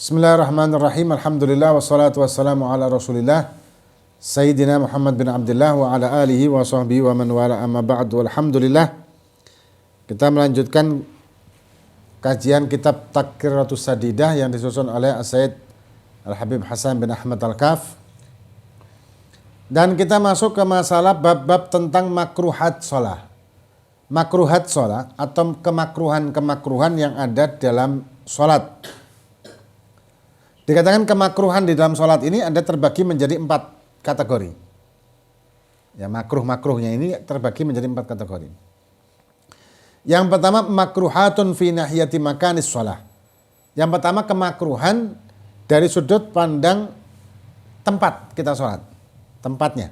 Bismillahirrahmanirrahim. Alhamdulillah wassalatu wassalamu ala Rasulillah Sayyidina Muhammad bin Abdullah wa ala alihi wa sahbihi wa man wala amma ba'du. Alhamdulillah. Kita melanjutkan kajian kitab Taqriratus Sadidah yang disusun oleh As-Sayyid Al-Habib Hasan bin Ahmad Al-Kaf. Dan kita masuk ke masalah bab-bab tentang makruhat sholat. Makruhat sholat atau kemakruhan-kemakruhan yang ada dalam sholat. Dikatakan kemakruhan di dalam sholat ini ada terbagi menjadi 4 kategori. Ya, makruh-makruhnya ini terbagi menjadi 4 kategori. Yang pertama, makruhatun fi nahiyati makanis sholat. Yang pertama, kemakruhan dari sudut pandang tempat kita sholat. Tempatnya.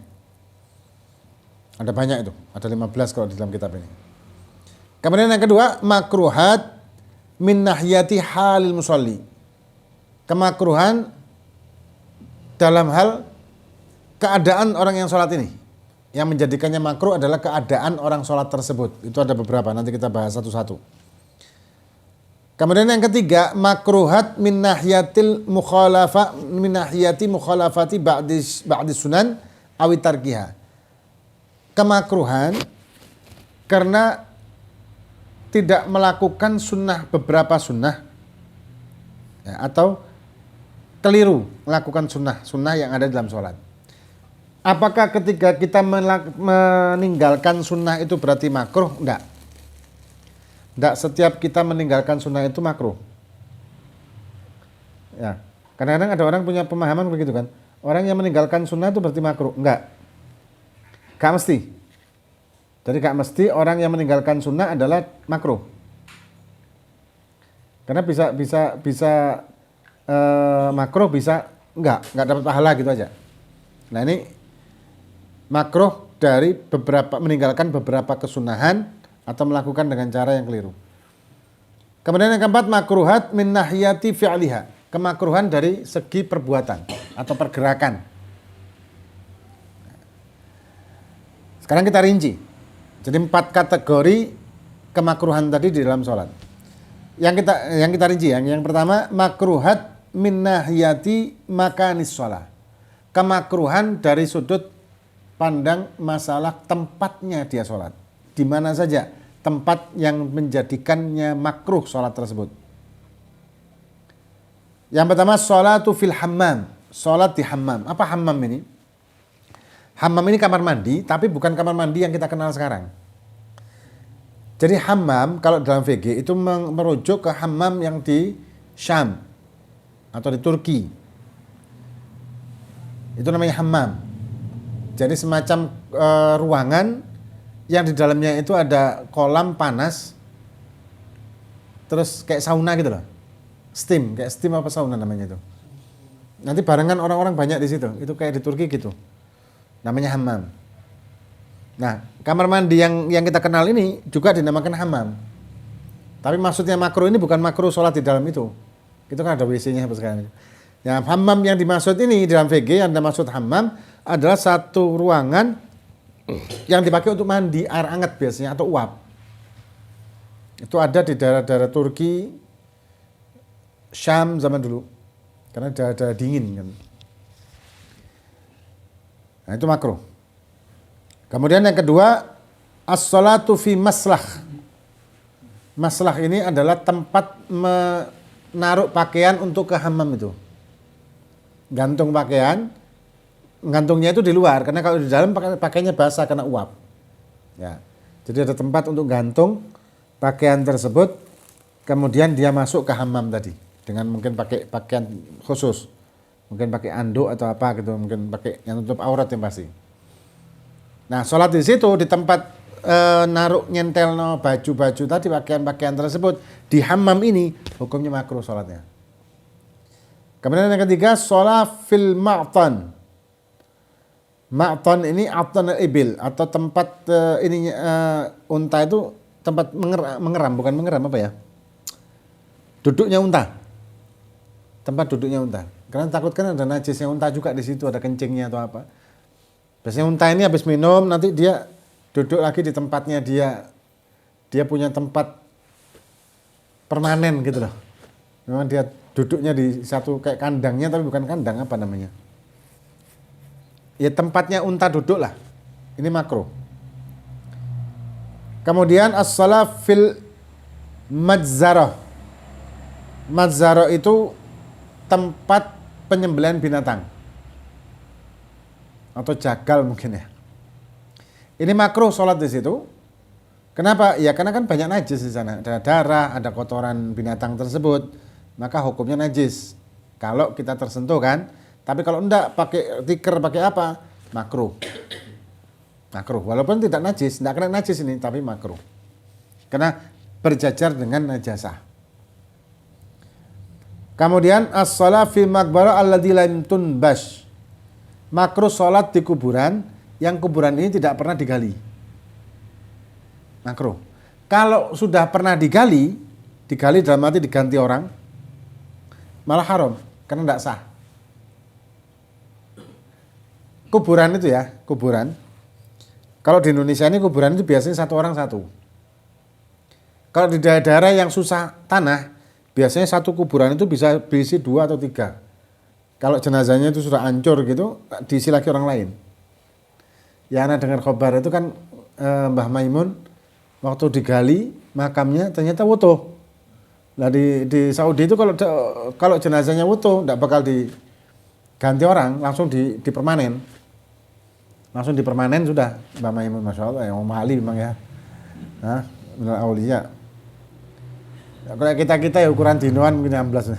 Ada banyak itu. Ada 15 kalau di dalam kitab ini. Kemudian yang kedua, makruhat min nahiyati halil musalli. Kemakruhan dalam hal keadaan orang yang sholat ini. Yang menjadikannya makruh adalah keadaan orang sholat tersebut. Itu ada beberapa, nanti kita bahas satu-satu. Kemudian yang ketiga, makruhat min nahiyati mukhalafati ba'di sunan awi tarkiha. Kemakruhan karena tidak melakukan sunnah, beberapa sunnah, ya, atau keliru melakukan sunnah yang ada dalam sholat. Apakah ketika kita meninggalkan sunnah itu berarti makruh? Enggak. Enggak setiap kita meninggalkan sunnah itu makruh. Ya, kadang-kadang ada orang punya pemahaman begitu kan. Orang yang meninggalkan sunnah itu berarti makruh. Enggak. Enggak mesti. Jadi enggak mesti orang yang meninggalkan sunnah adalah makruh. Karena bisa makruh, bisa enggak dapat pahala gitu aja. Nah, ini makruh dari meninggalkan beberapa kesunahan atau melakukan dengan cara yang keliru. Kemudian yang keempat, makruhat min nahiyati fi'liha. Kemakruhan dari segi perbuatan atau pergerakan. Sekarang kita rinci. Jadi 4 kategori kemakruhan tadi di dalam sholat. Yang kita rinci, yang pertama, makruhat min nahiyati makanis sholat. Kemakruhan dari sudut pandang masalah tempatnya dia sholat. Di mana saja tempat yang menjadikannya makruh sholat tersebut. Yang pertama, sholatu fil hammam. Sholat di hammam. Apa hammam ini? Hammam ini kamar mandi, tapi bukan kamar mandi yang kita kenal sekarang. Jadi hammam kalau dalam VG itu merujuk ke hammam yang di Syam atau di Turki. Itu namanya hammam. Jadi semacam ruangan yang di dalamnya itu ada kolam panas, terus kayak sauna gitu loh. Steam, kayak steam apa sauna namanya itu. Nanti barengan orang-orang banyak di situ. Itu kayak di Turki gitu. Namanya hammam. Nah, kamar mandi yang kita kenal ini juga dinamakan hammam. Tapi maksudnya makruh ini bukan makruh sholat di dalam itu. Itu kan ada WC-nya sekarang. Ya, hammam yang dimaksud ini dalam VG yang dimaksud hammam adalah satu ruangan yang dipakai untuk mandi air hangat biasanya atau uap. Itu ada di daerah-daerah Turki, Syam zaman dulu. Karena daerah dingin kan. Nah, itu makruh. Kemudian yang kedua, as-sholatu fi maslah. Maslah ini adalah tempat menaruh pakaian untuk ke hammam itu. Gantung pakaian, gantungnya itu di luar, karena kalau di dalam pakaiannya basah karena uap. Ya. Jadi ada tempat untuk gantung pakaian tersebut, kemudian dia masuk ke hammam tadi dengan mungkin pakai pakaian khusus. Mungkin pakai anduk atau apa gitu, mungkin pakai yang tutup aurat yang pasti. Nah, sholat di situ di tempat naruh nyentel baju-baju tadi, pakaian-pakaian tersebut di hammam ini hukumnya makruh sholatnya. Kemudian yang ketiga, sholat fil ma'tan. Ma'tan ini a'tan ibil atau tempat unta itu tempat mengeram, bukan mengeram apa ya? Duduknya unta. Tempat duduknya unta. Karena takut kan ada najisnya unta juga di situ, ada kencingnya atau apa. Biasanya unta ini habis minum nanti dia duduk lagi di tempatnya dia. Dia punya tempat permanen gitu loh. Memang dia duduknya di satu kayak kandangnya, tapi bukan kandang, apa namanya? Ya tempatnya unta duduk lah. Ini makruh. Kemudian as-shalah fil majzarah. Majzarah itu tempat penyembelihan binatang. Atau jagal mungkin ya. Ini makruh sholat di situ. Kenapa? Ya karena kan banyak najis di sana. Ada darah, ada kotoran binatang tersebut, maka hukumnya najis. Kalau kita tersentuh kan. Tapi kalau enggak pakai tikar, pakai apa? Makruh. Makruh. Walaupun tidak najis, enggak kena najis ini, tapi makruh. Karena berjajar dengan najasah. Kemudian as-shalah fi maqbarah alladzi lam tunbash. Makruh sholat di kuburan yang kuburan ini tidak pernah digali. Makruh. Kalau sudah pernah digali dalam arti diganti orang, malah haram karena tidak sah. Kuburan itu ya, kuburan. Kalau di Indonesia ini kuburan itu biasanya satu orang satu. Kalau di daerah-daerah yang susah tanah, biasanya satu kuburan itu bisa berisi 2 atau 3. Kalau jenazahnya itu sudah hancur gitu, diisi lagi orang lain. Ya, anak dengar khabar itu kan Mbah Maimun waktu digali makamnya ternyata utuh. Nah di Saudi itu kalau jenazahnya utuh, tidak bakal diganti orang, langsung dipermanen. Langsung dipermanen sudah. Mbah Maimun, Masya Allah, yang mahali memang ya. Nah, benar aulia. Ya, kalau kita ya ukuran dinoan mungkin 16.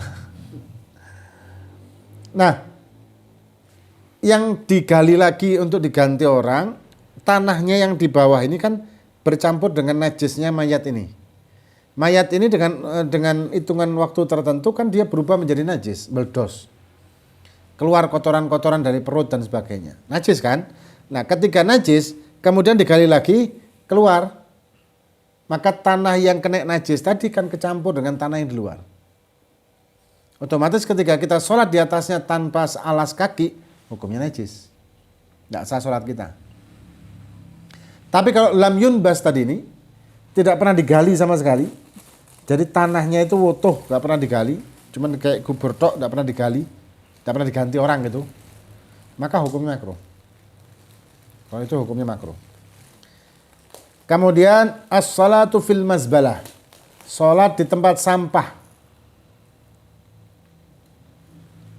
Nah, yang digali lagi untuk diganti orang, tanahnya yang di bawah ini kan bercampur dengan najisnya mayat ini. Mayat ini dengan hitungan waktu tertentu kan dia berubah menjadi najis, meledos. Keluar kotoran-kotoran dari perut dan sebagainya. Najis kan? Nah, ketika najis, kemudian digali lagi, keluar. Maka tanah yang kena najis tadi kan kecampur dengan tanah yang di luar. Otomatis ketika kita sholat di atasnya tanpa alas kaki, hukumnya najis. Tidak sah sholat kita. Tapi kalau lam yunbas tadi ini, tidak pernah digali sama sekali. Jadi tanahnya itu utuh, tidak pernah digali. Cuman kayak kubur tok, tidak pernah digali. Tidak pernah diganti orang gitu. Maka hukumnya makruh. Kalau itu hukumnya makruh. Kemudian as-salatu fil mazbalah. Salat di tempat sampah.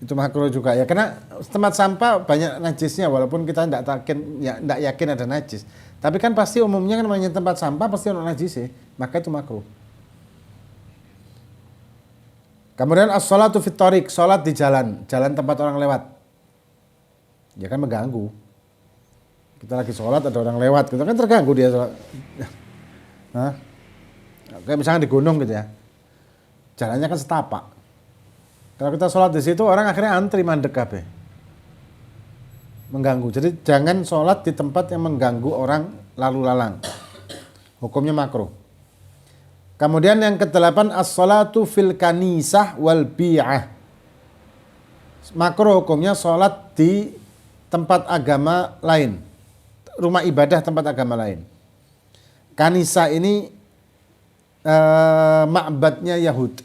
Itu makruh juga ya, karena tempat sampah banyak najisnya walaupun kita tidak yakin ada najis. Tapi kan pasti umumnya kan namanya tempat sampah pasti ada najis ya, maka itu makruh. Kemudian as-salatu fit thariq, salat di jalan tempat orang lewat. Ya kan mengganggu. Kita lagi sholat ada orang lewat, kita kan terganggu dia sholat. Hah? Kayak misalnya di gunung gitu ya, jalannya kan setapak. Kalau kita sholat di situ orang akhirnya antri mandek kabeh, mengganggu. Jadi jangan sholat di tempat yang mengganggu orang lalu lalang. Hukumnya makruh. Kemudian yang ke-8 as-salatu fil kanisah wal bi'ah. Makruh hukumnya sholat di tempat agama lain, rumah ibadah tempat agama lain. Kanisa ini ma'badnya Yahud.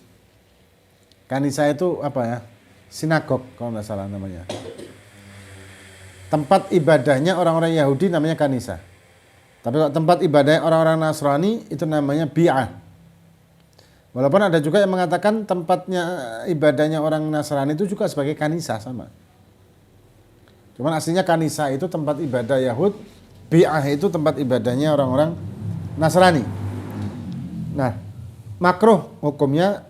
Kanisa itu apa ya? Sinagog kalau nggak salah namanya. Tempat ibadahnya orang-orang Yahudi namanya kanisa. Tapi kalau tempat ibadahnya orang-orang Nasrani itu namanya bi'ah. Walaupun ada juga yang mengatakan tempatnya ibadahnya orang Nasrani itu juga sebagai kanisa sama. Cuman aslinya kanisa itu tempat ibadah Yahud, bi'ah itu tempat ibadahnya orang-orang Nasrani. Nah, makruh hukumnya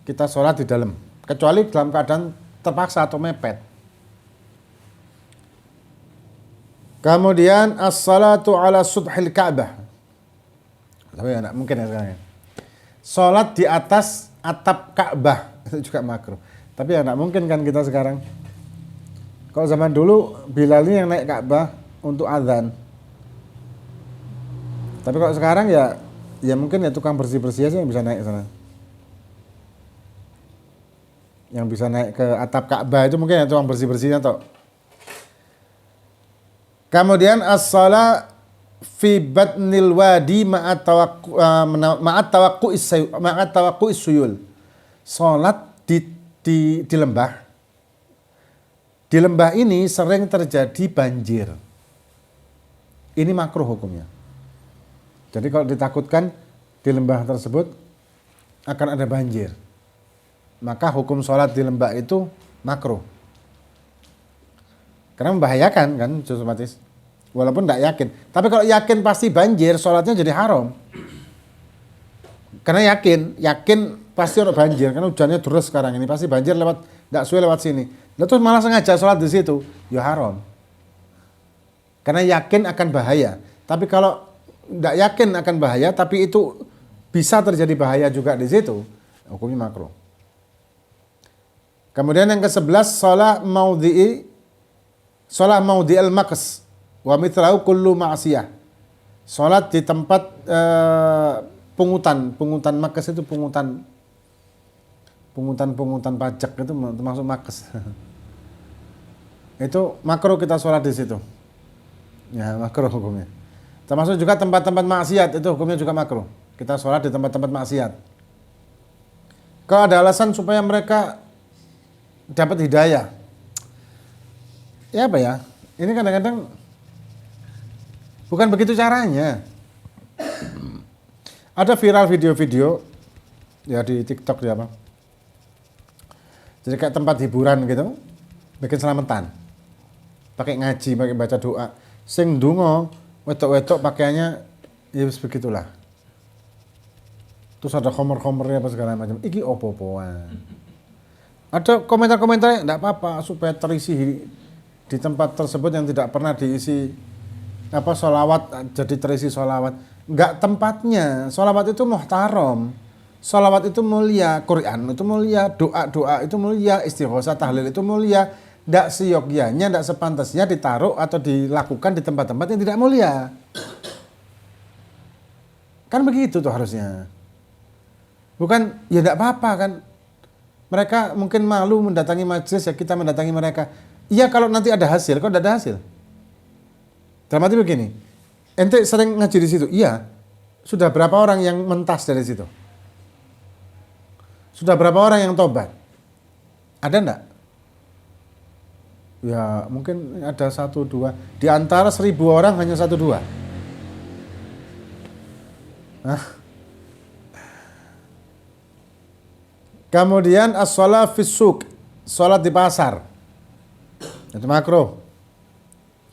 kita sholat di dalam, kecuali dalam keadaan terpaksa atau mepet. Kemudian as-salatu ala sudhil Ka'bah. Tapi ya, mungkin ya sekarang ya. Sholat di atas atap Ka'bah itu juga makruh. Tapi ya enggak mungkin kan kita sekarang. Kalau zaman dulu Bilal ini yang naik Ka'bah untuk azan. Tapi kalau sekarang ya mungkin ya tukang bersih-bersih aja yang bisa naik sana. Yang bisa naik ke atap Ka'bah itu mungkin ya tukang bersih-bersihnya toh. Kemudian as-shalah fi batnil wadi ma'at tawaqqu'is suyul. Salat di di lembah. Di lembah ini sering terjadi banjir. Ini makruh hukumnya. Jadi kalau ditakutkan di lembah tersebut akan ada banjir, maka hukum sholat di lembah itu makruh. Karena membahayakan kan, otomatis. Walaupun tidak yakin. Tapi kalau yakin pasti banjir, sholatnya jadi haram. Karena yakin pasti ada banjir. Karena hujannya deras sekarang ini, pasti banjir tidak suwe lewat sini. Lalu terus malah sengaja sholat di situ, ya haram. Karena yakin akan bahaya. Tapi kalau tidak yakin akan bahaya, tapi itu bisa terjadi bahaya juga di situ, hukumnya makruh. Kemudian yang ke-11, sholat maudhi'il maqs wa mithlahu kullu ma'siyah. Sholat di tempat pungutan maqs itu pungutan pajak itu termasuk maqs. Itu makruh kita sholat di situ. Ya, makruh hukumnya. Termasuk juga tempat-tempat maksiat, itu hukumnya juga makruh. Kita sholat di tempat-tempat maksiat. Kalau ada alasan supaya mereka dapat hidayah, ya apa ya? Ini kadang-kadang bukan begitu caranya. Ada viral video-video ya di TikTok ya apa? Jadi kayak tempat hiburan gitu, bikin selamatan, pakai ngaji, pakai baca doa, sing ndonga, wetok-wetok pakaiannya ya begitulah. Terus ada khomer-khomernya apa segala macam. Iki opo-opoan. Ada komentar-komentarnya, enggak apa-apa supaya terisi di tempat tersebut yang tidak pernah diisi sholawat, jadi terisi sholawat. Enggak tempatnya. Sholawat itu muhtaram. Sholawat itu mulia, Quran itu mulia, doa-doa itu mulia, istighosah, tahlil itu mulia. Enggak seyogyanya, enggak sepantasnya ditaruh atau dilakukan di tempat-tempat yang tidak mulia. Kan begitu tuh harusnya. Bukan, ya enggak apa-apa kan. Mereka mungkin malu mendatangi majelis, ya kita mendatangi mereka. Iya kalau nanti ada hasil, kok tidak ada hasil? Dalam arti begini, ente sering ngaji di situ, iya. Sudah berapa orang yang mentas dari situ? Sudah berapa orang yang tobat? Ada enggak? Ya mungkin ada 1-2. Di antara 1000 orang hanya 1-2. Kemudian as-shalah fis suq, salat di pasar. Itu makruh.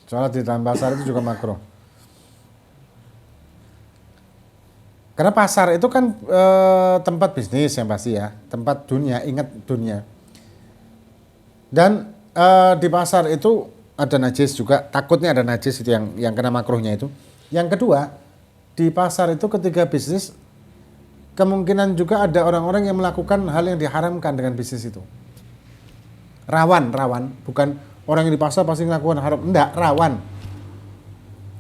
Salat di dalam pasar itu juga makruh. Karena pasar itu kan tempat bisnis yang pasti ya, tempat dunia, ingat dunia. Dan di pasar itu ada najis juga, takutnya ada najis itu yang kena makruhnya itu. Yang kedua, di pasar itu ketika bisnis kemungkinan juga ada orang-orang yang melakukan hal yang diharamkan dengan bisnis itu. Rawan, bukan orang yang di pasar pasti melakukan haram, enggak, rawan.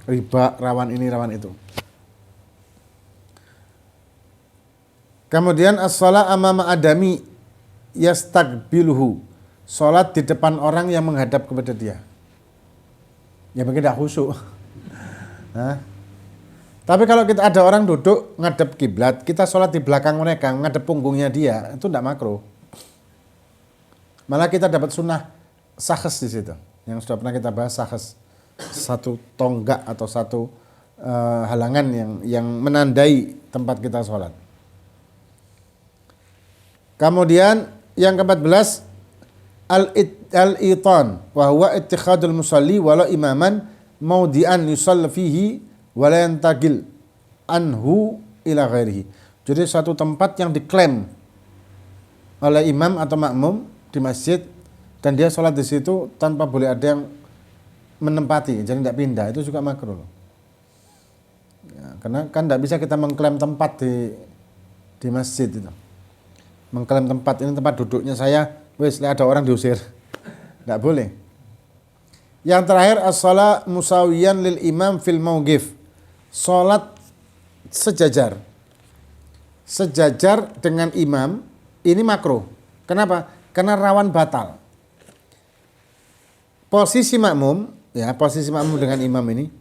Riba, rawan ini, rawan itu. Kemudian as-shalah amama adami yastaqbiluhu. Salat di depan orang yang menghadap kepada dia. Ya mungkin tidak khusyuk. Tapi kalau kita ada orang duduk ngadep kiblat, kita sholat di belakang mereka, ngadep punggungnya dia, itu tidak makruh. Malah kita dapat sunnah sakhes di situ, yang sudah pernah kita bahas sakhes, satu tonggak atau satu halangan yang menandai tempat kita sholat. Kemudian yang ke-14 al-itan wa huwa ittikhadul musalli wala imaman maudi'an yusall fihi wala yantagil anhu ila ghairihi. Jadi satu tempat yang diklaim oleh imam atau makmum di masjid dan dia sholat di situ tanpa boleh ada yang menempati, jadi tidak pindah, itu juga makruh. Ya, karena kan tidak bisa kita mengklaim tempat di masjid itu. Mengklaim tempat, ini tempat duduknya saya, wis ada orang diusir. Tidak boleh. Yang terakhir as-shalah musawiyan lil imam fil mauqif. Salat sejajar dengan imam ini makruh. Kenapa? Karena rawan batal. Posisi makmum dengan imam ini,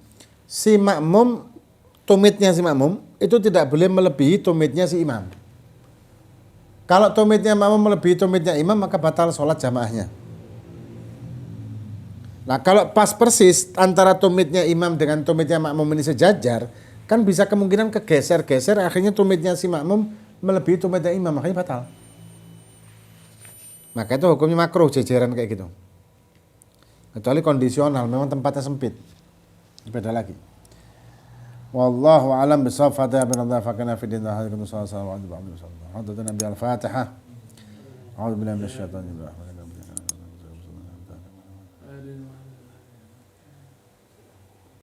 si makmum, tumitnya si makmum itu tidak boleh melebihi tumitnya si imam. Kalau tumitnya makmum melebihi tumitnya imam, maka batal sholat jamaahnya. Nah kalau pas persis antara tumitnya imam dengan tumitnya makmum ini sejajar, kan bisa kemungkinan kegeser-geser, akhirnya tumitnya si makmum melebihi tumitnya imam, makanya batal. Maka itu hukumnya makruh jejeran kayak gitu. Kecuali kondisional, memang tempatnya sempit. Beda lagi. Wallahu a'lam bishawab. Fatihah bin Allah fakana fi din hadhihi sallallahu alaihi wa sallam. Haddatsan Nabi al-Fatihah. A'udzu billahi minasyaitonir rajim.